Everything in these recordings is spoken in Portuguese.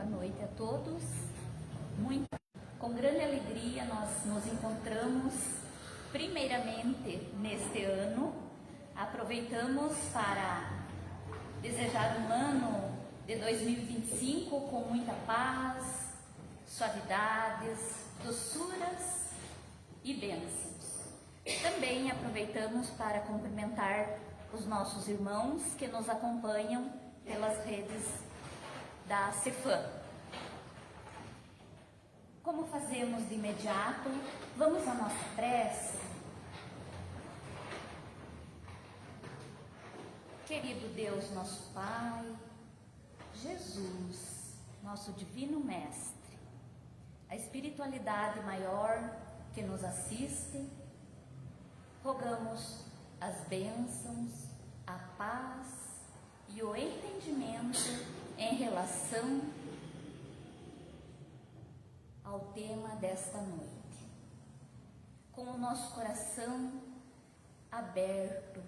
boa noite a todos. Com grande alegria nós nos encontramos primeiramente neste ano. Aproveitamos para desejar um ano de 2025 com muita paz, suavidades, doçuras e bênçãos. Também aproveitamos para cumprimentar os nossos irmãos que nos acompanham pelas redes da Cefam. Como fazemos de imediato, vamos à nossa prece. Querido Deus, nosso Pai, Jesus, nosso Divino Mestre, a espiritualidade maior que nos assiste, rogamos as bênçãos, a paz e o entendimento em relação ao tema desta noite. Com o nosso coração aberto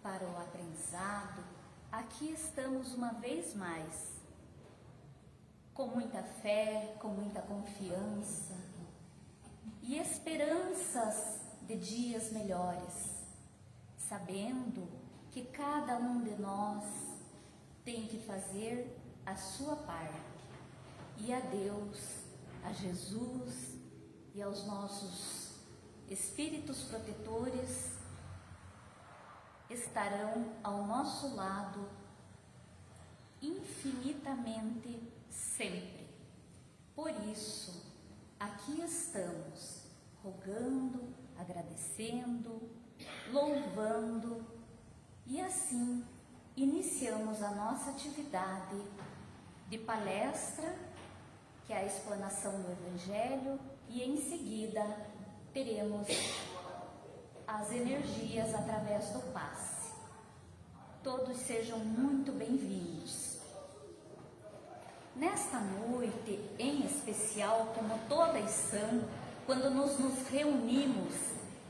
para o aprendizado, aqui estamos uma vez mais, com muita fé, com muita confiança e esperanças de dias melhores, sabendo que cada um de nós tem que fazer a sua parte, e a Deus, a Jesus e aos nossos espíritos protetores estarão ao nosso lado infinitamente sempre. Por isso, aqui estamos rogando, agradecendo, louvando, e assim iniciamos a nossa atividade de palestra, que é a explanação do Evangelho, e em seguida teremos as energias através do passe. Todos sejam muito bem-vindos. Nesta noite, em especial, como todas são, quando nos reunimos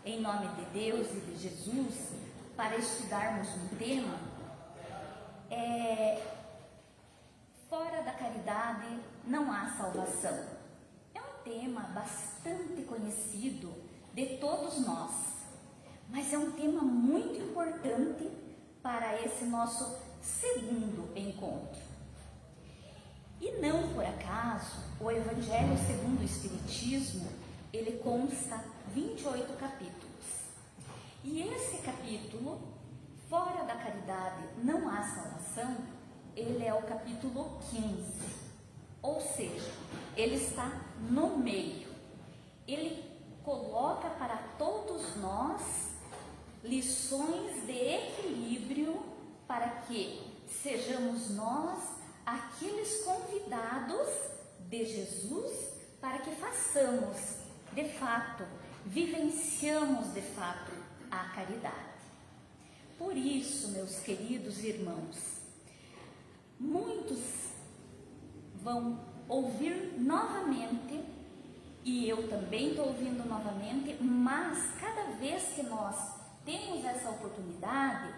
em nome de Deus e de Jesus para estudarmos um tema, fora da caridade não há salvação. É um tema bastante conhecido de todos nós, mas é um tema muito importante para esse nosso segundo encontro. E não por acaso, o Evangelho segundo o Espiritismo, ele consta 28 capítulos. E esse capítulo, fora da caridade não há salvação, ele é o capítulo 15. Ou seja, ele está no meio. Ele coloca para todos nós lições de equilíbrio para que sejamos nós aqueles convidados de Jesus para que façamos de fato, vivenciamos de fato a caridade. Por isso, meus queridos irmãos, muitos vão ouvir novamente, e eu também estou ouvindo novamente, mas cada vez que nós temos essa oportunidade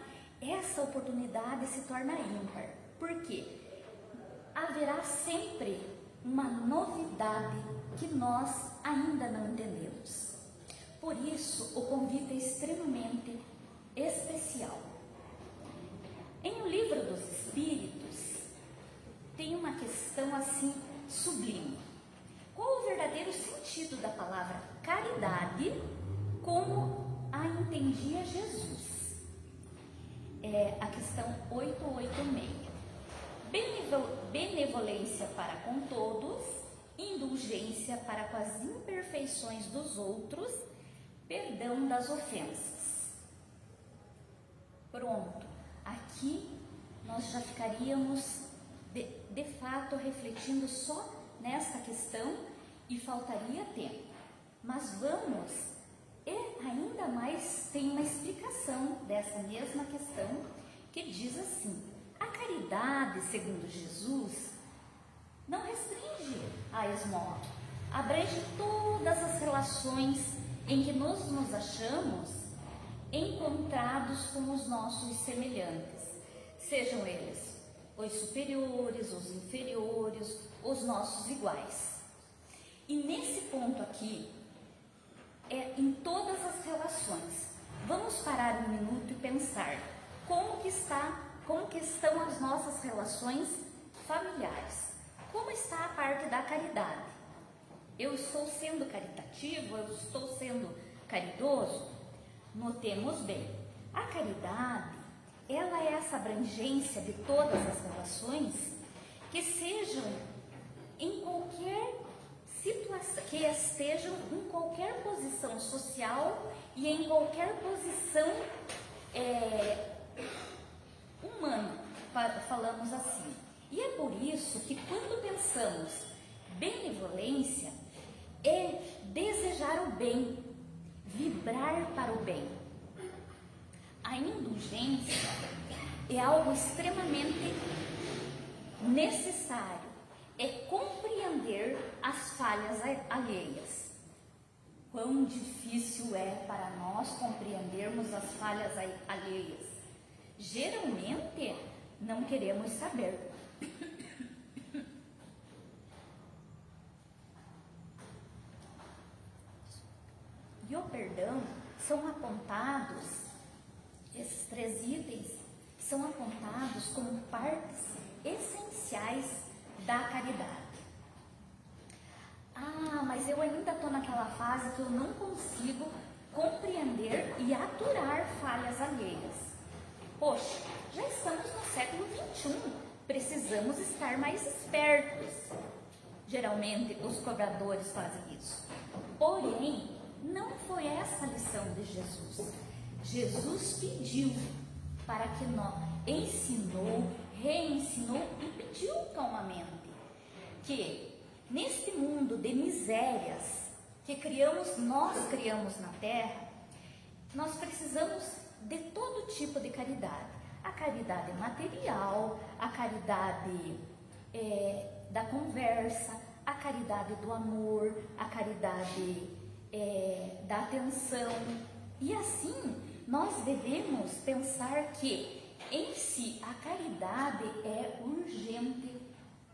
se torna ímpar. Por quê? Haverá sempre uma novidade que nós ainda não entendemos. Por isso, o convite é extremamente especial. Em O Livro dos Espíritos, tem uma questão assim sublime. Qual o verdadeiro sentido da palavra caridade como a entendia Jesus? É a questão 886. Benevolência para com todos, indulgência para com as imperfeições dos outros, perdão das ofensas. Pronto, aqui nós já ficaríamos de fato refletindo só nesta questão e faltaria tempo. Mas vamos, e ainda mais tem uma explicação dessa mesma questão que diz assim: a caridade, segundo Jesus, não restringe a esmola, abrange todas as relações em que nos achamos encontrados com os nossos semelhantes, sejam eles os superiores, os inferiores, os nossos iguais. E nesse ponto aqui, em todas as relações, vamos parar um minuto e pensar como que estão as nossas relações familiares. Como está a parte da caridade? Eu estou sendo caritativo? Eu estou sendo caridoso? Notemos bem, a caridade, ela é essa abrangência de todas as relações que sejam em qualquer situação, que estejam em qualquer posição social e em qualquer posição humana, falamos assim. E é por isso que quando pensamos benevolência, é desejar o bem, vibrar para o bem. A indulgência é algo extremamente necessário, é compreender as falhas alheias. Quão difícil é para nós compreendermos as falhas alheias. Geralmente, não queremos saber. E o perdão são apontados, esses 3 itens são apontados como partes essenciais da caridade. Ah, mas eu ainda estou naquela fase que eu não consigo compreender e aturar falhas alheias. Poxa, já estamos no século XXI, precisamos estar mais espertos. Geralmente os cobradores fazem isso. Porém, não foi essa a lição de Jesus. Jesus pediu para que nós ensinou, reensinou e pediu calmamente que neste mundo de misérias que nós criamos na terra, nós precisamos de todo tipo de caridade. A caridade material, a caridade da conversa, a caridade do amor, a caridade da atenção. E assim, nós devemos pensar que, em si, a caridade é urgente,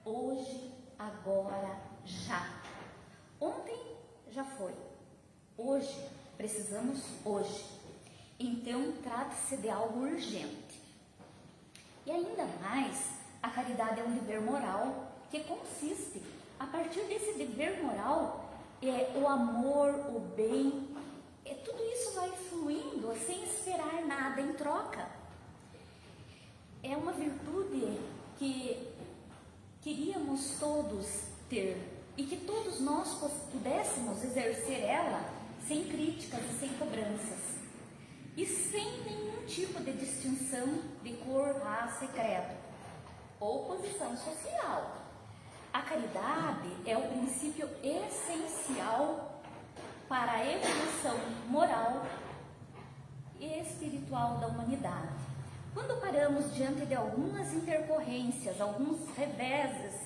hoje, agora, já. Ontem já foi, hoje, precisamos hoje. Então, trata-se de algo urgente. E ainda mais, a caridade é um dever moral que consiste, a partir desse dever moral, o amor, o bem, tudo isso vai fluindo sem esperar nada em troca. É uma virtude que queríamos todos ter e que todos nós pudéssemos exercer ela sem críticas e sem cobranças e sem nenhum tipo de distinção de cor, raça e credo ou posição social. A caridade é o princípio essencial para a evolução moral e espiritual da humanidade. Quando paramos diante de algumas intercorrências, alguns reveses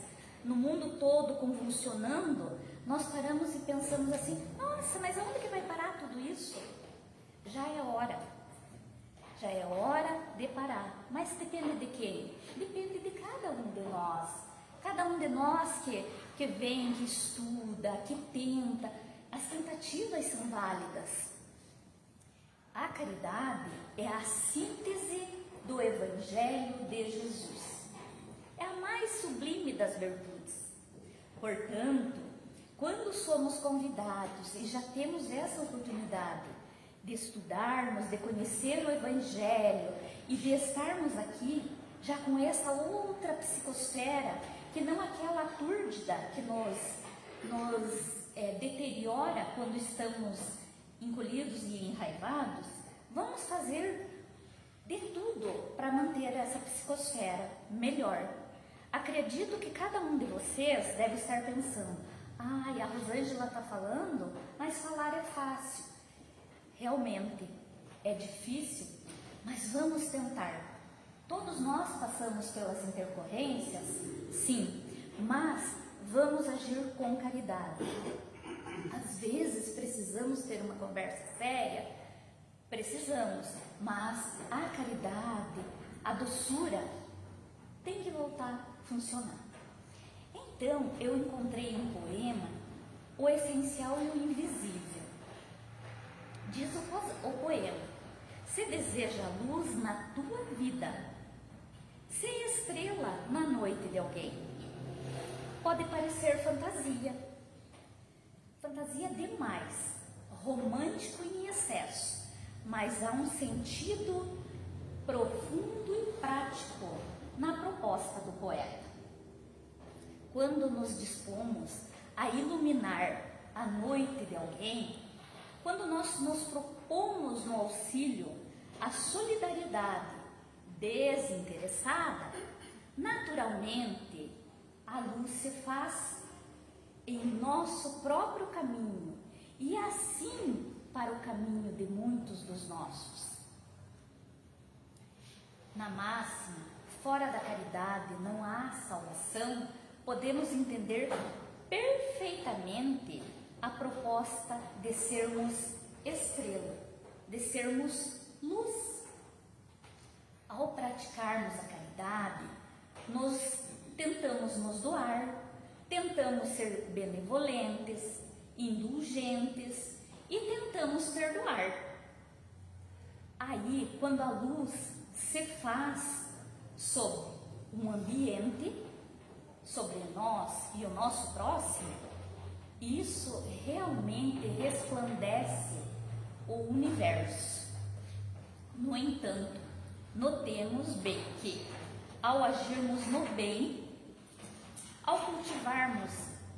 no mundo todo convulsionando, nós paramos e pensamos assim: nossa, mas aonde que vai parar tudo isso? Já é hora de parar. Mas depende de quem? Depende de cada um de nós. Cada um de nós que vem, que estuda, que tenta. As tentativas são válidas. A caridade é a síntese do Evangelho de Jesus. É a mais sublime das virtudes. Portanto, quando somos convidados e já temos essa oportunidade de estudarmos, de conhecer o Evangelho e de estarmos aqui já com essa outra psicosfera, que não aquela túrgida que nos deteriora quando estamos encolhidos e enraivados, vamos fazer de tudo para manter essa psicosfera melhor. Acredito que cada um de vocês deve estar pensando: ai, a Rosângela está falando, mas falar é fácil. Realmente é difícil, mas vamos tentar. Todos nós passamos pelas intercorrências, sim, mas vamos agir com caridade. Às vezes precisamos ter uma conversa séria, precisamos, mas a caridade, a doçura, tem que voltar a funcionar. Então, eu encontrei um poema, O Essencial e o Invisível. Diz o poema: se deseja luz na tua vida, se estrela na noite de alguém. Pode parecer fantasia demais, romântico em excesso, mas há um sentido profundo e prático na proposta do poeta. Quando nos dispomos a iluminar a noite de alguém, quando nós nos propomos no auxílio, a solidariedade desinteressada, naturalmente a luz se faz em nosso próprio caminho e assim para o caminho de muitos dos nossos. Na máxima, fora da caridade não há salvação, podemos entender perfeitamente a proposta de sermos estrela, de sermos luz. Ao praticarmos a caridade, tentamos nos doar, tentamos ser benevolentes, indulgentes e tentamos perdoar. Aí, quando a luz se faz sobre um ambiente, sobre nós e o nosso próximo, isso realmente resplandece o universo. No entanto, notemos bem que, ao agirmos no bem, ao cultivarmos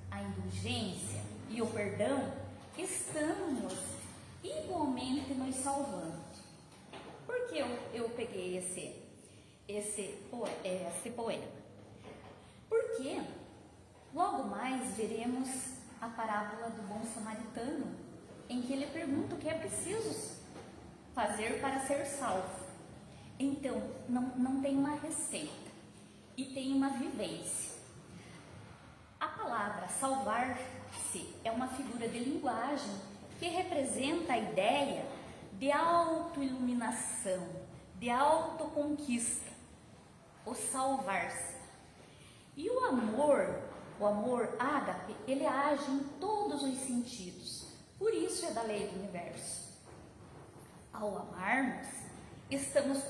a indulgência e o perdão, estamos igualmente nos salvando. Por que eu peguei esse poema? Porque logo mais veremos a parábola do bom samaritano, em que ele pergunta o que é preciso fazer para ser salvo. Então, não tem uma receita e tem uma vivência. A palavra salvar-se é uma figura de linguagem que representa a ideia de autoiluminação, de autoconquista, o salvar-se. E o amor ágape, ele age em todos os sentidos, por isso é da lei do universo. Ao amarmos, estamos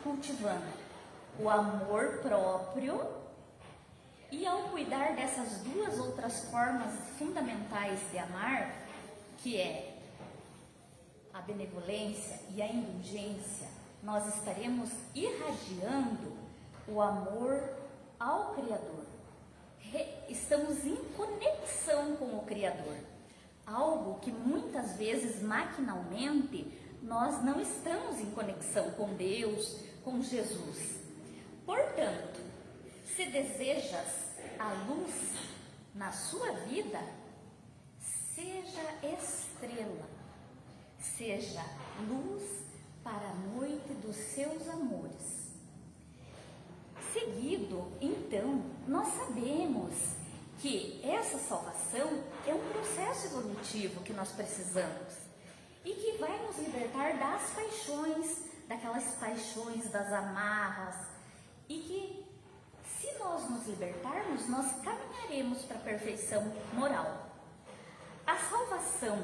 cultivando o amor próprio, e ao cuidar dessas duas outras formas fundamentais de amar, que é a benevolência e a indulgência, nós estaremos irradiando o amor ao Criador. Estamos em conexão com o Criador, algo que muitas vezes maquinalmente nós não estamos em conexão com Deus, com Jesus. Portanto, se desejas a luz na sua vida, seja estrela, seja luz para a noite dos seus amores. Seguido, então, nós sabemos que essa salvação é um processo evolutivo que nós precisamos e que vai nos libertar das paixões, daquelas paixões, das amarras, e que, se nós nos libertarmos, nós caminharemos para a perfeição moral. A salvação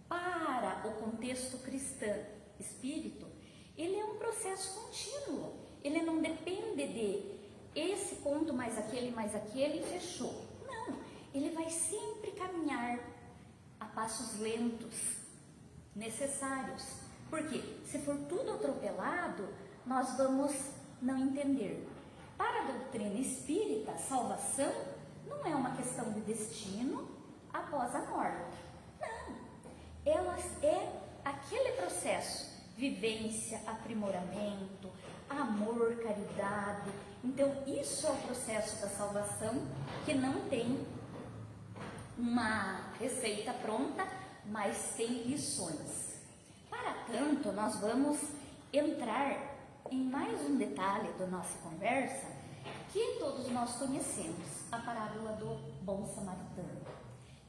para o contexto cristão, espírito, ele é um processo contínuo. Ele não depende de esse ponto mais aquele e fechou. Não, ele vai sempre caminhar a passos lentos, necessários. Porque se for tudo atropelado, nós vamos não entender. Para a doutrina espírita, salvação não é uma questão de destino após a morte. Não, ela é aquele processo, vivência, aprimoramento, amor, caridade. Então, isso é o processo da salvação, que não tem uma receita pronta, mas tem lições. Para tanto, nós vamos entrar em mais um detalhe da nossa conversa, que todos nós conhecemos, a parábola do bom samaritano.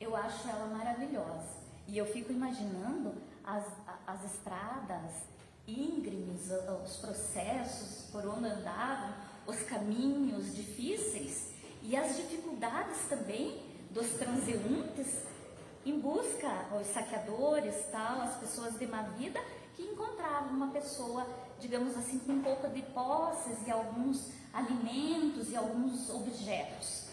Eu acho ela maravilhosa, e eu fico imaginando as estradas íngremes, os processos por onde andavam, os caminhos difíceis e as dificuldades atividades também dos transeuntes, em busca, os saqueadores, tal, as pessoas de má vida, que encontravam uma pessoa, digamos assim, com um pouco de posses e alguns alimentos e alguns objetos.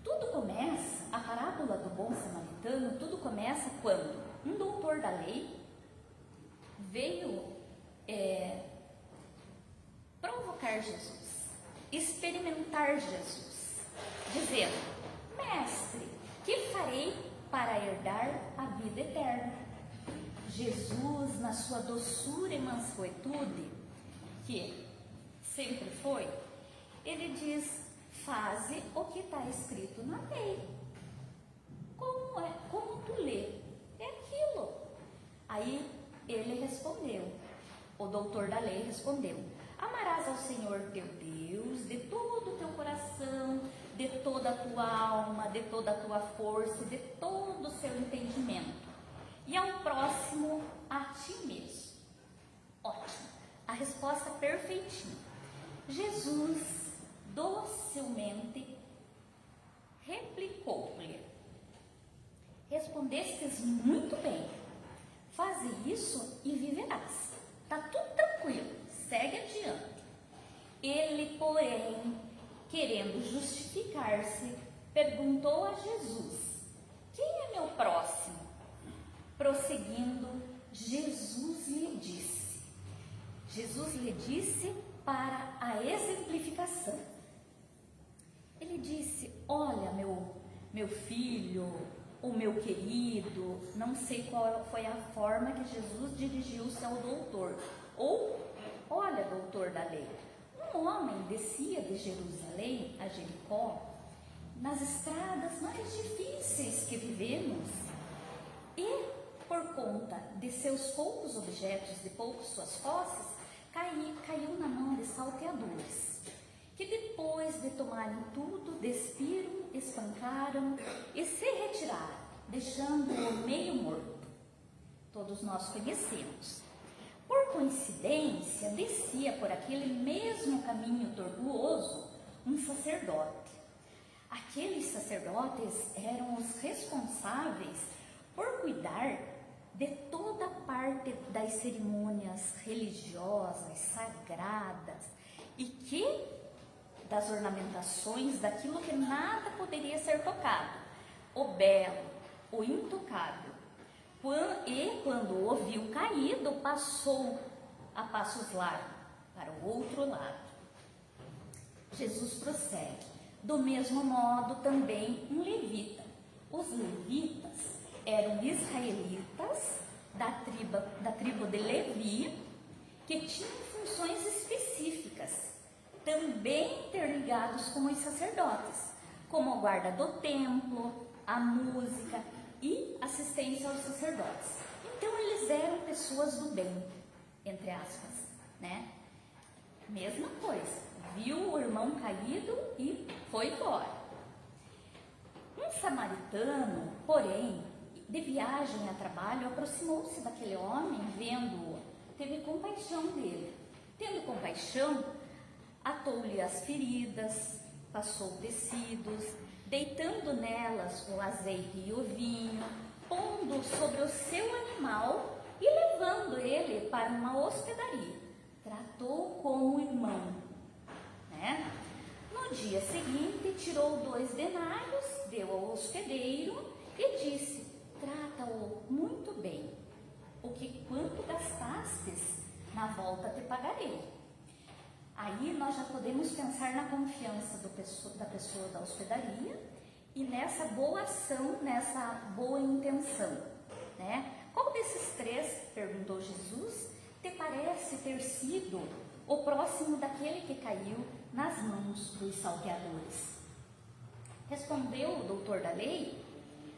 Tudo começa, a parábola do bom samaritano, tudo começa quando um doutor da lei veio provocar Jesus, experimentar Jesus, dizendo: mestre, que farei para herdar a vida eterna? Jesus, na sua doçura e mansuetude, que sempre foi, ele diz: faze o que está escrito na lei. Como tu lê? É aquilo. Aí ele respondeu, o doutor da lei respondeu: amarás ao Senhor teu Deus de todo o teu coração, de toda a tua alma, de toda a tua força, de todo o seu entendimento, e ao próximo a ti mesmo. Ótimo, a resposta perfeitinha. Jesus docilmente replicou-lhe: respondestes muito bem, faze isso e viverás. Está tudo tranquilo, segue adiante. Ele, porém, querendo justificar-se, perguntou a Jesus: quem é meu próximo? Prosseguindo, Jesus lhe disse para a exemplificação. Ele disse: olha, meu filho, o meu querido, não sei qual foi a forma que Jesus dirigiu-se ao doutor. Ou, olha, doutor da lei, um homem descia de Jerusalém a Jericó, nas estradas mais difíceis que vivemos, e por conta de seus poucos objetos, de poucas suas posses, caiu na mão de salteadores, que depois de tomarem tudo, despiram, espancaram e se retiraram, deixando-o meio morto. Todos nós conhecemos. Por coincidência, descia por aquele mesmo caminho tortuoso um sacerdote. Aqueles sacerdotes eram os responsáveis por cuidar de toda parte das cerimônias religiosas, sagradas, e das ornamentações, daquilo que nada poderia ser tocado, o belo, o intocável. E quando o viu caído, passou a passos largos para o outro lado. Jesus prossegue: do mesmo modo também um levita. Os levitas eram israelitas da tribo de Levi, que tinham funções específicas, também interligados com os sacerdotes, como a guarda do templo, a música e assistência aos sacerdotes. Então eles eram pessoas do bem, entre aspas, né? Mesma coisa, viu o irmão caído e foi embora. Um samaritano, porém, de viagem a trabalho, aproximou-se daquele homem, vendo-o, teve compaixão dele. Tendo compaixão, atou-lhe as feridas, passou tecidos, deitando nelas o azeite e o vinho, pondo sobre o seu animal e levando ele para uma hospedaria. Tratou como irmão, né? No dia seguinte, tirou 2 denários, deu ao hospedeiro e disse: trata-o muito bem, quanto gastastes, na volta te pagarei. Aí nós já podemos pensar na confiança da pessoa da hospedaria e nessa boa ação, nessa boa intenção, né? Qual desses 3, perguntou Jesus, te parece ter sido o próximo daquele que caiu nas mãos dos salteadores? Respondeu o doutor da lei: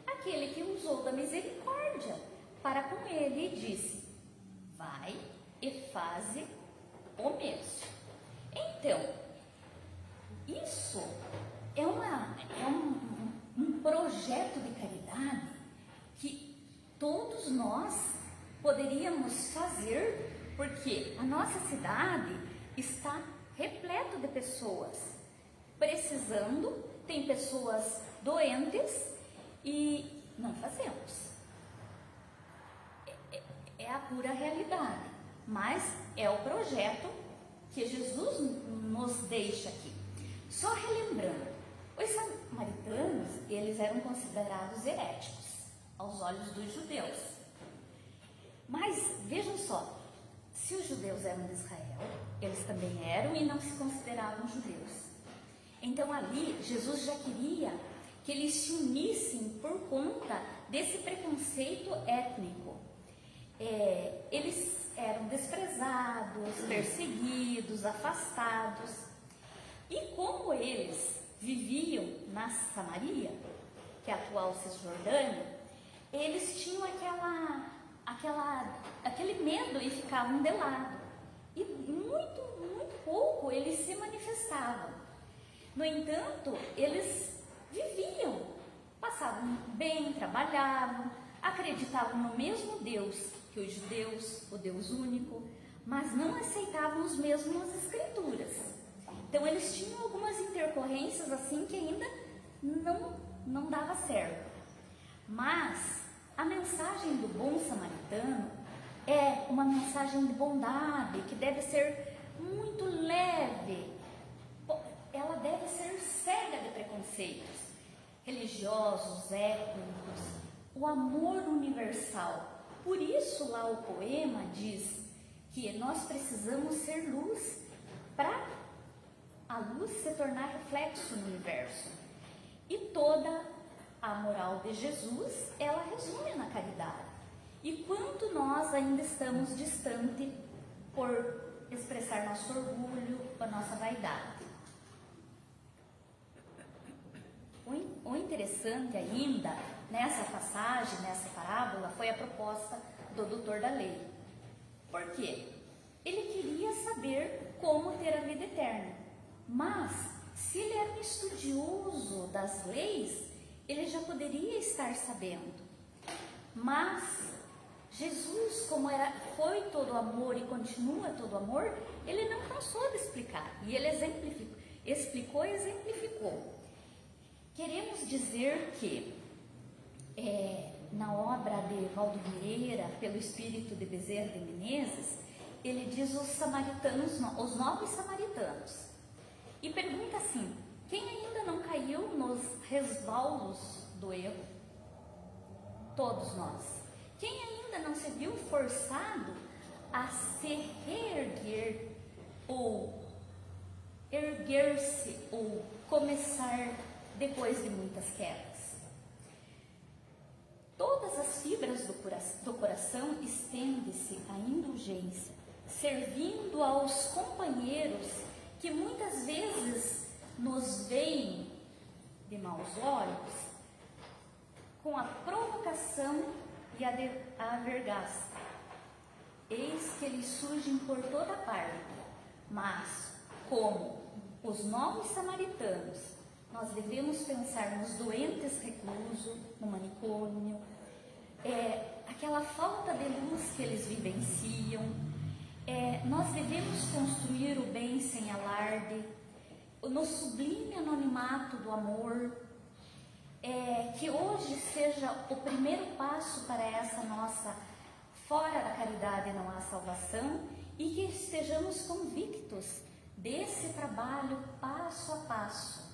aquele que usou da misericórdia para com ele, e disse: vai e faze o mesmo. Então, isso é um projeto de caridade que todos nós poderíamos fazer, porque a nossa cidade está repleta de pessoas precisando tem pessoas doentes e não fazemos. É a pura realidade, mas é o projeto que Jesus nos deixa aqui. Só relembrando, os samaritanos, eles eram considerados heréticos aos olhos dos judeus. Mas vejam só, se os judeus eram de Israel, eles também eram e não se consideravam judeus. Então ali Jesus já queria que eles se unissem por conta desse preconceito étnico. Eles eram desprezados, perseguidos, afastados. E como eles viviam na Samaria, que é a atual Cisjordânia, eles tinham aquele medo e ficavam de lado. E muito pouco eles se manifestavam. No entanto, eles viviam, passavam bem, trabalhavam, acreditavam no mesmo Deus que os judeus, o Deus único, mas não aceitavam as mesmas escrituras. Então eles tinham algumas intercorrências assim que ainda não dava certo. Mas a mensagem do bom samaritano é uma mensagem de bondade que deve ser muito leve. Ela deve ser cega de preconceitos religiosos, étnicos, o amor universal. Por isso lá o poema diz que nós precisamos ser luz para a luz se tornar reflexo no universo. E toda a moral de Jesus, ela resume na caridade. E quanto nós ainda estamos distante por expressar nosso orgulho, a nossa vaidade. O interessante ainda, nessa passagem, nessa parábola, foi a proposta do doutor da lei. Por quê? Ele queria saber como ter a vida eterna. Mas, se ele era um estudioso das leis, ele já poderia estar sabendo. Mas, Jesus, como foi todo amor e continua todo amor, ele não cansou de explicar. E ele explicou e exemplificou. Queremos dizer que, na obra de Valdo Vieira, pelo espírito de Bezerra de Menezes, ele diz os novos samaritanos. E pergunta assim: quem ainda não caiu nos resvalos do erro? Todos nós. Quem ainda não se viu forçado a se reerguer, ou erguer-se, ou começar depois de muitas quedas? Todas as fibras do coração estende-se à indulgência, servindo aos companheiros que muitas vezes nos veem de maus olhos, com a provocação e a vergasta. Eis que eles surgem por toda parte, mas, como os novos samaritanos, nós devemos pensar nos doentes reclusos, no manicômio, aquela falta de luz que eles vivenciam. Nós devemos construir o bem sem alarde, no sublime anonimato do amor, que hoje seja o primeiro passo para essa nossa fora da caridade não há salvação, e que estejamos convictos desse trabalho passo a passo,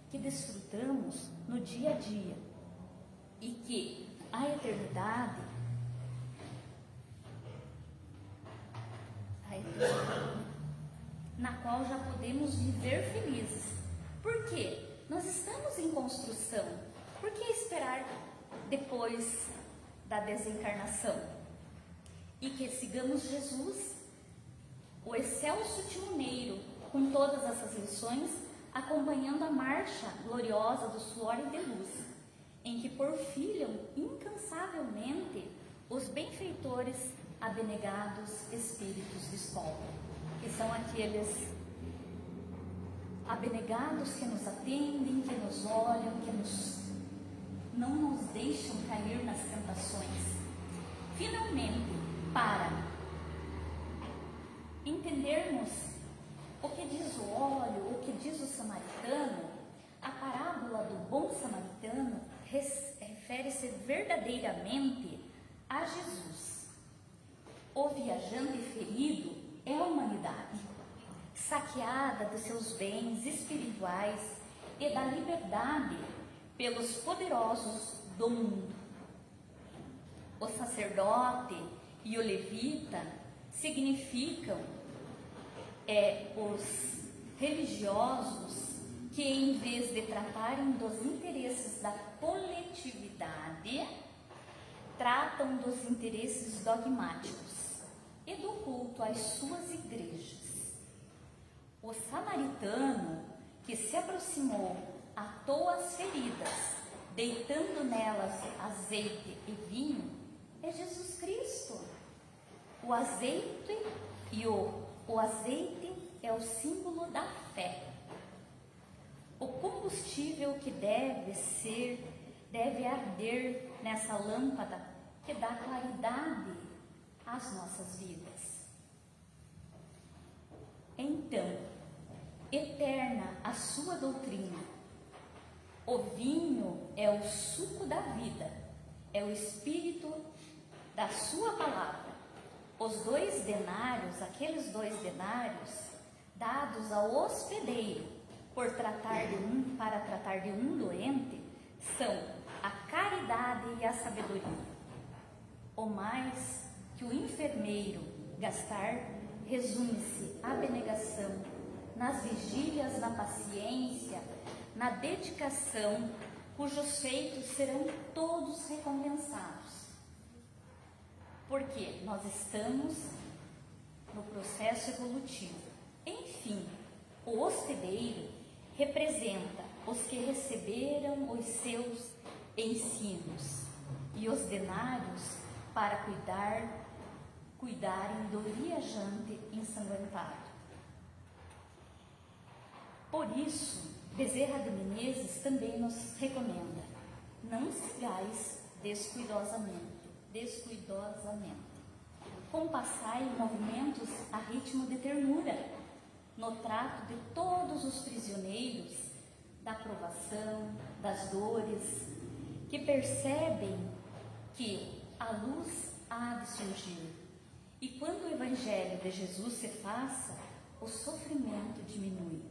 que desfrutamos no dia a dia, e que a eternidade na qual já podemos viver felizes. Por quê? Nós estamos em construção. Por que esperar depois da desencarnação? E que sigamos Jesus, o excelso timoneiro, com todas essas lições, acompanhando a marcha gloriosa do suor e de luz, em que porfilham incansavelmente os benfeitores abnegados espíritos de escola, que são aqueles abnegados que nos atendem, que nos olham, que não nos deixam cair nas tentações. Finalmente, para entendermos O que diz o óleo, o que diz o samaritano, a parábola do bom samaritano refere-se verdadeiramente a Jesus. O viajante ferido é a humanidade, saqueada dos seus bens espirituais e da liberdade pelos poderosos do mundo. O sacerdote e o levita significam os religiosos que, em vez de tratarem dos interesses da coletividade, tratam dos interesses dogmáticos e do culto às suas igrejas. O samaritano que se aproximou atou as feridas, deitando nelas azeite e vinho, é Jesus Cristo. O azeite é o símbolo da fé. O combustível que deve arder nessa lâmpada que dá claridade às nossas vidas. Então, eterna a sua doutrina. O vinho é o suco da vida, é o espírito da sua palavra. Os 2 denários, aqueles 2 denários, dados ao hospedeiro para tratar de um doente, são a caridade e a sabedoria. O mais que o enfermeiro gastar resume-se à abnegação, nas vigílias, na paciência, na dedicação, cujos feitos serão todos recompensados. Porque nós estamos no processo evolutivo. Enfim, o hospedeiro representa os que receberam os seus ensinos e os denários para cuidarem do viajante ensanguentado. Por isso, Bezerra de Menezes também nos recomenda: não sigais descuidosamente. Compassai movimentos a ritmo de ternura, no trato de todos os prisioneiros da provação, das dores, que percebem que a luz há de surgir. E quando o Evangelho de Jesus se faça, o sofrimento diminui.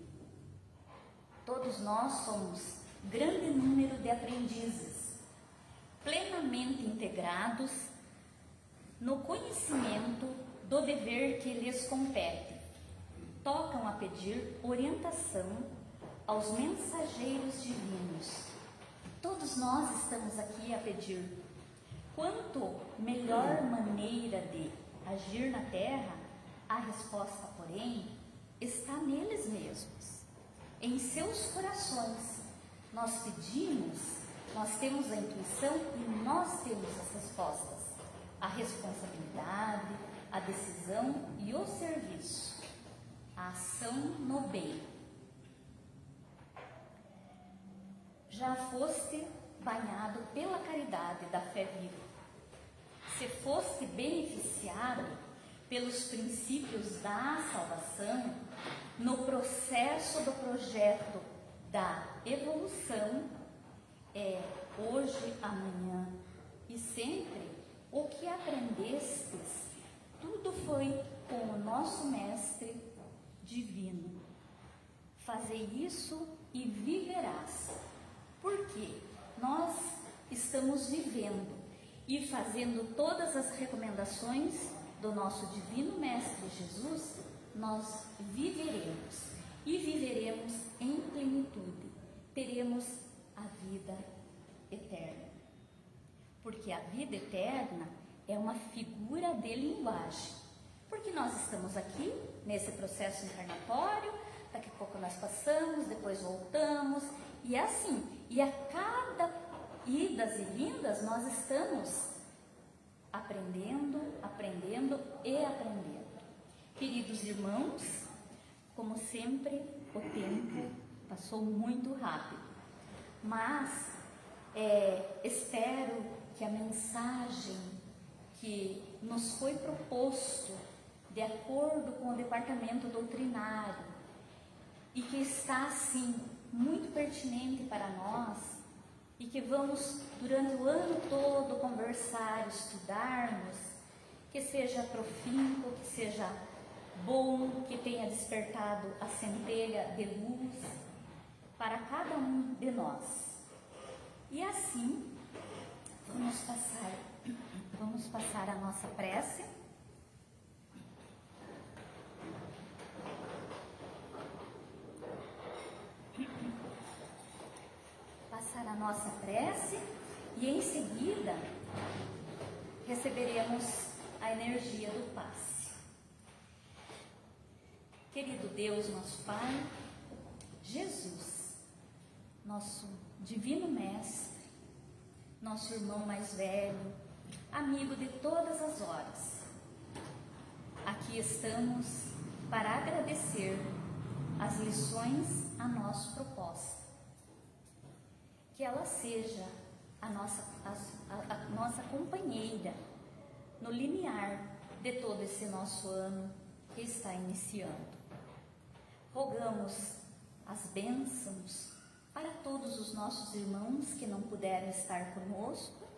Todos nós somos grande número de aprendizes, plenamente integrados no conhecimento do dever que lhes compete. Tocam a pedir orientação aos mensageiros divinos. Todos nós estamos aqui a pedir. Quanto melhor maneira de agir na terra, a resposta, porém, está neles mesmos, em seus corações. Nós pedimos, nós temos a intuição e nós temos as respostas, a responsabilidade, a decisão e o serviço, a ação no bem. Já foste banhado pela caridade da fé viva, se foste beneficiado pelos princípios da salvação, no processo do projeto da evolução, é hoje, amanhã e sempre o que aprendestes, tudo foi com o nosso Mestre Divino. Fazei isso e viverás, porque nós estamos vivendo e fazendo todas as recomendações do nosso Divino Mestre Jesus, nós viveremos e viveremos em plenitude, teremos a vida eterna. Porque a vida eterna é uma figura de linguagem, porque nós estamos aqui nesse processo encarnatório, daqui a pouco nós passamos, depois voltamos, e é assim, e a cada idas e vindas nós estamos aprendendo e aprendendo. Queridos irmãos, como sempre, o tempo passou muito rápido, mas espero que a mensagem que nos foi proposto, de acordo com o departamento doutrinário, e que está assim muito pertinente para nós e que vamos durante o ano todo conversar, estudarmos, que seja profundo, que seja bom, que tenha despertado a centelha de luz para cada um de nós. E assim vamos passar a nossa prece. Passar a nossa prece e em seguida receberemos a energia do passe. Querido Deus, nosso Pai, Jesus, nosso divino mestre, nosso irmão mais velho, amigo de todas as horas, aqui estamos para agradecer as lições a nós proposta. Que ela seja a nossa companheira no limiar de todo esse nosso ano que está iniciando. Rogamos as bênçãos para todos os nossos irmãos que não puderam estar conosco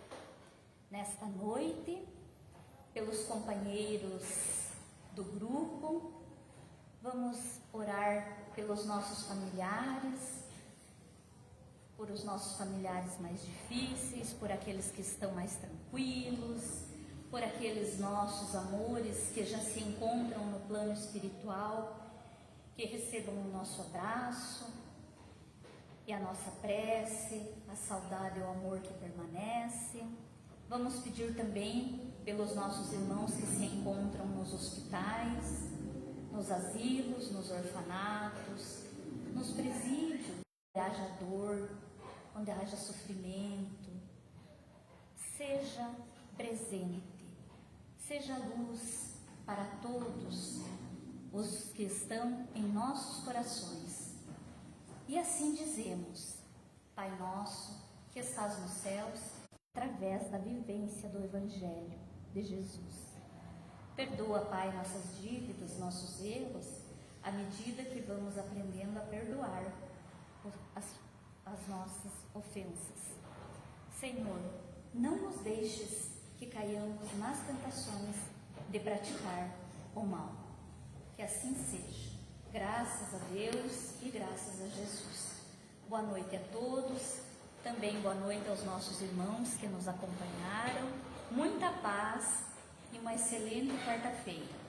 nesta noite, pelos companheiros do grupo. Vamos orar pelos nossos familiares, por os nossos familiares mais difíceis, por aqueles que estão mais tranquilos, por aqueles nossos amores que já se encontram no plano espiritual, que recebam o nosso abraço e a nossa prece, a saudade e o amor que permanece. Vamos pedir também pelos nossos irmãos que se encontram nos hospitais, nos asilos, nos orfanatos, nos presídios, onde haja dor, onde haja sofrimento. Seja presente, seja luz para todos os que estão em nossos corações. E assim dizemos: Pai nosso que estás nos céus, através da vivência do Evangelho de Jesus. Perdoa, Pai, nossas dívidas, nossos erros, à medida que vamos aprendendo a perdoar as nossas ofensas. Senhor, não nos deixes que caiamos nas tentações de praticar o mal. Que assim seja. Graças a Deus e graças a Jesus. Boa noite a todos. Também boa noite aos nossos irmãos que nos acompanharam. Muita paz e uma excelente quarta-feira.